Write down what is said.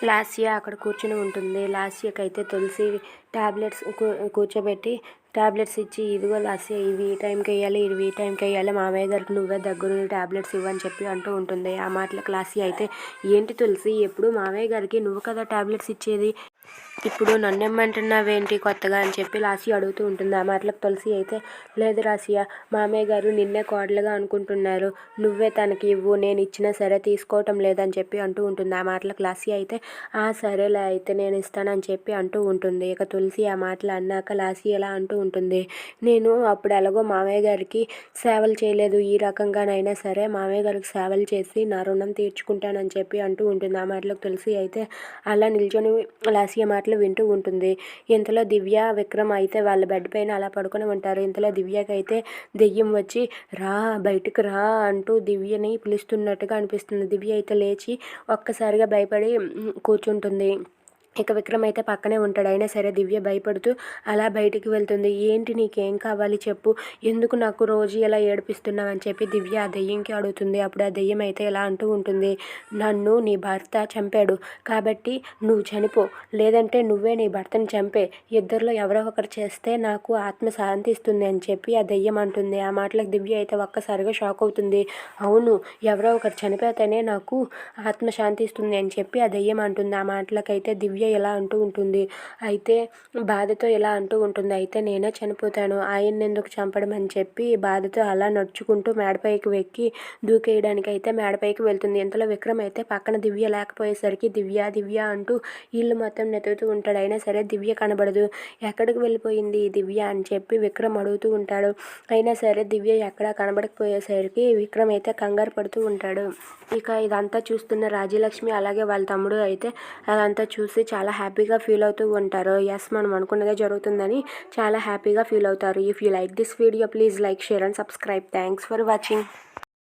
లాస్య అక్కడ కూర్చుని ఉంటుంది. లాస్యకైతే తులసి టాబ్లెట్స్ కూర్చోబెట్టి టాబ్లెట్స్ ఇచ్చి, ఇదిగో లాస్య ఇవి ఈ టైంకి వేయాలి, ఇవి ఈ టైంకి వేయాలి, మామయ్య గారికి నువ్వే దగ్గరుండి టాబ్లెట్స్ ఇవ్వని చెప్పి అంటూ ఉంటుంది. ఆ మాటలకు లాస్య అయితే, ఏంటి తులసి, ఎప్పుడు మామయ్య గారికి నువ్వు కదా టాబ్లెట్స్ ఇచ్చేది, ఇప్పుడు నన్నేమంటున్నావేంటి కొత్తగా అని చెప్పి లాస్య అడుగుతూ ఉంటుంది. ఆ మాటలకు తులసి అయితే, లేదు లాస్య, మామయ్య గారు నిన్నే కోడలుగా అనుకుంటున్నారు, నువ్వే తనకి ఇవ్వు, నేను ఇచ్చినా సరే తీసుకోవటం లేదని చెప్పి అంటూ ఉంటుంది. ఆ మాటలకు లాస్య అయితే, సరేలే అయితే నేను ఇస్తానని చెప్పి అంటూ ఉంటుంది. ఇక తులసి ఆ మాటలు అన్నాక లాస్య ఎలా అంటూ ఉంటుంది, నేను అప్పుడు ఎలాగో మామయ్య గారికి సేవలు చేయలేదు, ఈ రకంగానైనా సరే మామయ్య గారికి సేవలు చేసి నా రుణం తీర్చుకుంటానని చెప్పి అంటూ ఉంటుంది. ఆ మాటలకు తులసి అయితే అలా నిల్చొని లాస్య మాటలు వింటూ ఉంటుంది. ఇంతలో దివ్య, విక్రమ్ అయితే వాళ్ళ బెడ్ పైన అలా పడుకొని ఉంటారు. ఇంతలో దివ్యకైతే దెయ్యం వచ్చి రా బయటకు రా అంటూ దివ్యని పిలుస్తున్నట్టుగా అనిపిస్తుంది. దివ్య అయితే లేచి ఒక్కసారిగా భయపడి కూర్చుంటుంది. ఇక విక్రమ్ అయితే పక్కనే ఉంటాడు. అయినా సరే దివ్య భయపడుతూ అలా బయటికి వెళ్తుంది. ఏంటి నీకేం కావాలి చెప్పు, ఎందుకు నాకు రోజు ఇలా ఏడిపిస్తున్నావు అని చెప్పి దివ్య ఆ దెయ్యంకి అడుగుతుంది. అప్పుడు ఆ దెయ్యం అయితే ఇలా అంటూ ఉంటుంది, నన్ను నీ భర్త చంపాడు కాబట్టి నువ్వు చనిపో, లేదంటే నువ్వే నీ భర్తని చంపే, ఇద్దరిలో ఎవరో ఒకరు చేస్తే నాకు ఆత్మ శాంతిస్తుంది అని చెప్పి ఆ దెయ్యం అంటుంది. ఆ మాటలకు దివ్య అయితే ఒక్కసారిగా షాక్ అవుతుంది. అవును, ఎవరో ఒకరు చనిపోతేనే నాకు ఆత్మ శాంతిస్తుంది అని చెప్పి ఆ దెయ్యం అంటుంది. ఆ మాటలకైతే దివ్య ఇలా అంటూ ఉంటుంది, అయితే బాధతో ఇలా అంటూ ఉంటుంది, అయితే నేనే చనిపోతాను, ఆయన్ని ఎందుకు చంపడం అని చెప్పి బాధతో అలా నడుచుకుంటూ మేడపైకి వెక్కి దూకేయడానికి అయితే మేడపైకి వెళ్తుంది. ఇంతలో విక్రమ్ అయితే పక్కన దివ్య లేకపోయేసరికి దివ్య దివ్య అంటూ ఇల్లు మొత్తం నెతుకుతూ ఉంటాడు. అయినా సరే దివ్య కనబడదు. ఎక్కడికి వెళ్ళిపోయింది దివ్య అని చెప్పి విక్రమ్ అడుగుతూ ఉంటాడు. అయినా సరే దివ్య ఎక్కడా కనబడకపోయేసరికి విక్రమ్ అయితే కంగారు పడుతూ ఉంటాడు. ఇక ఇదంతా చూస్తున్న రాజ్యలక్ష్మి అలాగే వాళ్ళ తమ్ముడు అయితే అదంతా చూసి చాలా హ్యాపీగా ఫీల్ అవుతూ ఉంటారు. ఎస్, మనం అనుకున్నదే జరుగుతుందని చాలా హ్యాపీగా ఫీల్ అవుతారు. If you like this video please like, share and subscribe. Thanks for watching.